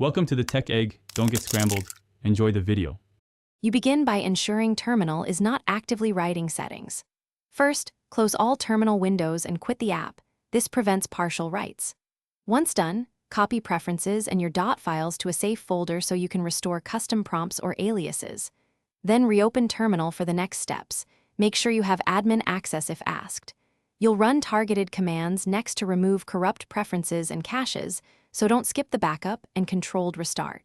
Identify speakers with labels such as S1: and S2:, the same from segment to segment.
S1: Welcome to the Tech Egg. Don't get scrambled. Enjoy the video.
S2: You begin by ensuring Terminal is not actively writing settings. First, close all terminal windows and quit the app. This prevents partial writes. Once done, copy preferences and your .dot files to a safe folder so you can restore custom prompts or aliases. Then reopen Terminal for the next steps. Make sure you have admin access if asked. You'll run targeted commands next to remove corrupt preferences and caches, so don't skip the backup and controlled restart.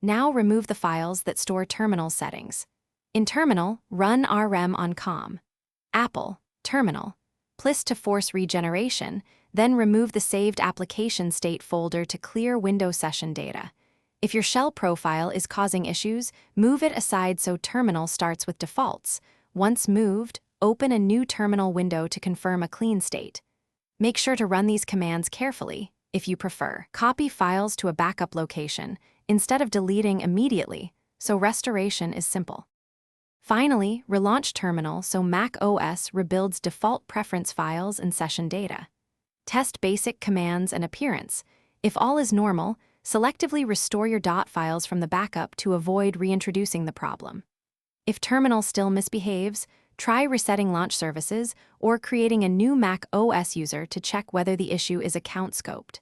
S2: Now remove the files that store terminal settings. In Terminal, run rm on com. Apple, Terminal. Plis to force regeneration, then remove the saved application state folder to clear Windows session data. If your shell profile is causing issues, move it aside so Terminal starts with defaults. Once moved, open a new terminal window to confirm a clean state. Make sure to run these commands carefully. If you prefer, copy files to a backup location instead of deleting immediately, so restoration is simple. Finally, relaunch Terminal so Mac OS rebuilds default preference files and session data. Test basic commands and appearance. If all is normal, selectively restore your .dot files from the backup to avoid reintroducing the problem. If Terminal still misbehaves, try resetting launch services or creating a new Mac OS user to check whether the issue is account scoped.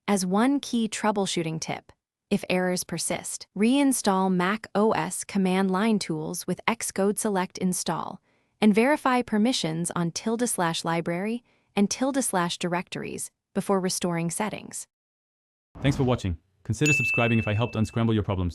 S2: As one key troubleshooting tip, if errors persist, reinstall Mac OS command line tools with Xcode select install and verify permissions on ~library and ~directories before restoring settings.
S1: Thanks for watching. Consider subscribing if I helped unscramble your problems.